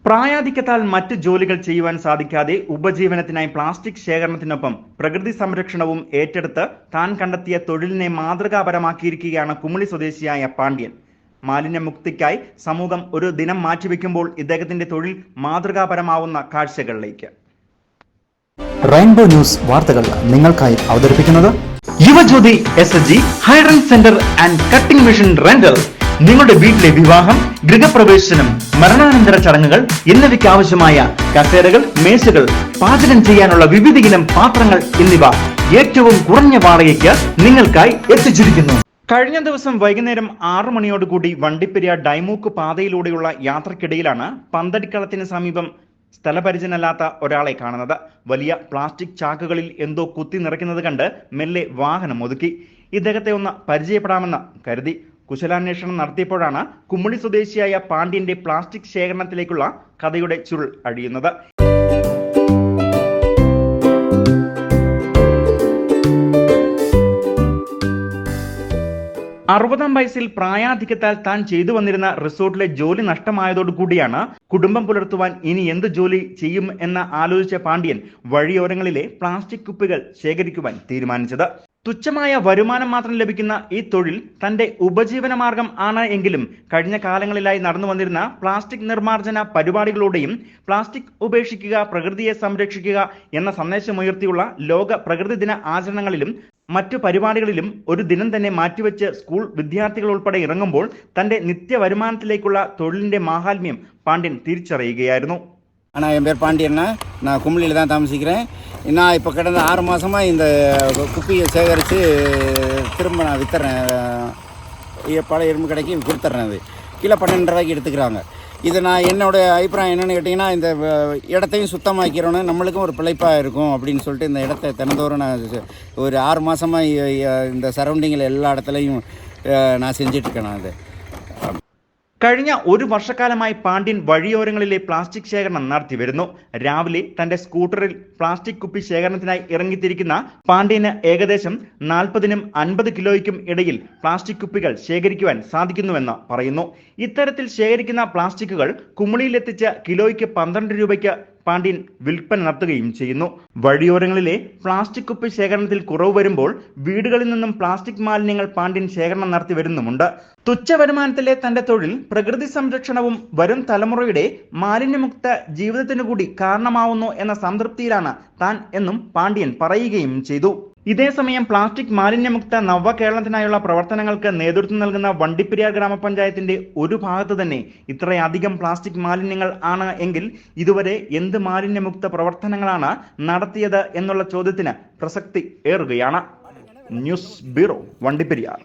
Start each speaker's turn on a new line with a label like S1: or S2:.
S1: പ്രായാധിക്യത്താൽ മറ്റ് ജോലികൾ ചെയ്യുവാൻ സാധിക്കാതെ ഉപജീവനത്തിനായി പ്ലാസ്റ്റിക് ശേഖരണത്തിനൊപ്പം പ്രകൃതി സംരക്ഷണവും ഏറ്റെടുത്ത് താൻ കണ്ടെത്തിയ തൊഴിലിനെ മാതൃകാപരമാക്കിയിരിക്കുകയാണ് കുമളി സ്വദേശിയായ പാണ്ഡ്യൻ. മാലിന്യമുക്തിക്കായി സമൂഹം ഒരു ദിനം മാറ്റിവെക്കുമ്പോൾ ഇദ്ദേഹത്തിന്റെ തൊഴിൽ മാതൃകാപരമാവുന്ന കാഴ്ചകളിലേക്ക്.
S2: റെയിൻബോ ന്യൂസ് വാർത്തകൾ നിങ്ങൾക്കായി അവതരിപ്പിക്കുന്നത്
S1: Yuvajyothi SHG hydrant centre and cutting machine rental. നിങ്ങളുടെ വീട്ടിലെ വിവാഹം, ഗൃഹപ്രവേശനം, മരണാനന്തര ചടങ്ങുകൾ എന്നിവയ്ക്ക് ആവശ്യമായ കസേരകൾ, മേശകൾ, പാചകം ചെയ്യാനുള്ള വിവിധയിനം പാത്രങ്ങൾ എന്നിവ ഏറ്റവും കുറഞ്ഞ വാടകയ്ക്ക് നിങ്ങൾക്കായി എത്തിച്ചിരിക്കുന്നു. കഴിഞ്ഞ ദിവസം വൈകുന്നേരം 6 മണിയോടുകൂടി വണ്ടിപ്പെരിയാർ ഡൈമൂക്ക് പാതയിലൂടെയുള്ള യാത്രക്കിടയിലാണ് പന്തടിക്കളത്തിന് സമീപം സ്ഥലപരിചയനല്ലാത്ത ഒരാളെ കാണുന്നത്. വലിയ പ്ലാസ്റ്റിക് ചാക്കുകളിൽ എന്തോ കുത്തി നിറയ്ക്കുന്നത് കണ്ട് മെല്ലെ വാഹനം ഒതുക്കി. ഇദ്ദേഹത്തെ ഒന്ന് പരിചയപ്പെടാമെന്ന് കരുതി കുശലാന്വേഷണം നടത്തിയപ്പോഴാണ് കുമളി സ്വദേശിയായ പാണ്ഡ്യന്റെ പ്ലാസ്റ്റിക് ശേഖരണത്തിലേക്കുള്ള കഥയുടെ ചുരുൾ അഴിയുന്നത്. അറുപതാം വയസ്സിൽ പ്രായാധിക്യത്താൽ താൻ ചെയ്തു വന്നിരുന്ന റിസോർട്ടിലെ ജോലി നഷ്ടമായതോടുകൂടിയാണ് കുടുംബം പുലർത്തുവാൻ ഇനി എന്ത് ജോലി ചെയ്യും എന്ന് ആലോചിച്ച പാണ്ഡ്യൻ വഴിയോരങ്ങളിലെ പ്ലാസ്റ്റിക് കുപ്പികൾ ശേഖരിക്കുവാൻ തീരുമാനിച്ചത്. തുച്ഛമായ വരുമാനം മാത്രം ലഭിക്കുന്ന ഈ തൊഴിൽ തന്റെ ഉപജീവന മാർഗം ആണ് എങ്കിലും കഴിഞ്ഞ കാലങ്ങളിലായി നടന്നു വന്നിരുന്ന പ്ലാസ്റ്റിക് നിർമ്മാർജ്ജന പരിപാടികളോടെയും പ്ലാസ്റ്റിക് ഉപേക്ഷിക്കുക, പ്രകൃതിയെ സംരക്ഷിക്കുക എന്ന സന്ദേശമുയർത്തിയുള്ള ലോക പ്രകൃതി ദിന ആചരണങ്ങളിലും മറ്റു പരിപാടികളിലും ഒരു ദിനം തന്നെ മാറ്റിവെച്ച് സ്കൂൾ വിദ്യാർത്ഥികൾ ഉൾപ്പെടെ ഇറങ്ങുമ്പോൾ തന്റെ നിത്യ വരുമാനത്തിലേക്കുള്ള തൊഴിലിന്റെ മാഹാത്മ്യം പാണ്ഡ്യൻ തിരിച്ചറിയുകയായിരുന്നു.
S3: என் பேர் பாண்டியன்னா, நான் கும்பலியில் தான் தாமசிக்கிறேன். நான் இப்போ கடந்த 6 மாதமாக இந்த குப்பியை சேகரித்து திரும்ப நான் விற்றுறேன். பழைய இரும்பு கடைக்கு கொடுத்துட்றேன். அது கிலோ 12 ரூபாய்க்கு எடுத்துக்கிறாங்க. இது நான் என்னோடய அபிப்பிராயம் என்னென்னு கேட்டிங்கன்னா, இந்த இடத்தையும் சுத்தமாக்கிறோன்னு நம்மளுக்கும் ஒரு பிழைப்பாக இருக்கும் அப்படின்னு சொல்லிட்டு இந்த இடத்த தினந்தோறும் நான் ஒரு 6 மாதமாக இந்த சரௌண்டிங்கில் எல்லா இடத்துலையும் நான் செஞ்சிட்ருக்கேன். நான் அது
S1: കഴിഞ്ഞ ഒരു വർഷക്കാലമായി പാണ്ഡ്യൻ വഴിയോരങ്ങളിലെ പ്ലാസ്റ്റിക് ശേഖരണം നടത്തി വരുന്നു. രാവിലെ തന്റെ സ്കൂട്ടറിൽ പ്ലാസ്റ്റിക് കുപ്പി ശേഖരണത്തിനായി ഇറങ്ങിത്തിരിക്കുന്ന പാണ്ഡ്യന് ഏകദേശം 40നും 50 കിലോയ്ക്കും ഇടയിൽ പ്ലാസ്റ്റിക് കുപ്പികൾ ശേഖരിക്കുവാൻ സാധിക്കുന്നുവെന്ന് പറയുന്നു. ഇത്തരത്തിൽ ശേഖരിക്കുന്ന പ്ലാസ്റ്റിക്കുകൾ കുമളിയിലെത്തിച്ച് കിലോയ്ക്ക് 12 രൂപയ്ക്ക് പാണ്ഡ്യൻ വിൽപ്പന നടത്തുകയും ചെയ്യുന്നു. വഴിയോരങ്ങളിലെ പ്ലാസ്റ്റിക് കുപ്പി ശേഖരണത്തിൽ കുറവ് വരുമ്പോൾ വീടുകളിൽ നിന്നും പ്ലാസ്റ്റിക് മാലിന്യങ്ങൾ പാണ്ഡ്യൻ ശേഖരണം നടത്തി വരുന്നുമുണ്ട്. തുച്ഛ വരുമാനത്തിലെ തന്റെ തൊഴിൽ പ്രകൃതി സംരക്ഷണവും വരും തലമുറയുടെ മാലിന്യമുക്ത ജീവിതത്തിനു കൂടി കാരണമാവുന്നു എന്ന സംതൃപ്തിയിലാണ് താൻ എന്നും പാണ്ഡ്യൻ പറയുകയും ചെയ്തു. ഇതേസമയം പ്ലാസ്റ്റിക് മാലിന്യമുക്ത നവകേരളത്തിനായുള്ള പ്രവർത്തനങ്ങൾക്ക് നേതൃത്വം നൽകുന്ന വണ്ടിപ്പെരിയാർ ഗ്രാമപഞ്ചായത്തിന്റെ ഒരു ഭാഗത്ത് തന്നെ ഇത്രയധികം പ്ലാസ്റ്റിക് മാലിന്യങ്ങൾ ആണ് എങ്കിൽ ഇതുവരെ എന്ത് മാലിന്യമുക്ത പ്രവർത്തനങ്ങളാണ് നടത്തിയത് എന്നുള്ള ചോദ്യത്തിന് പ്രസക്തി ഏറുകയാണ്. News bureau, Vandiperiyar.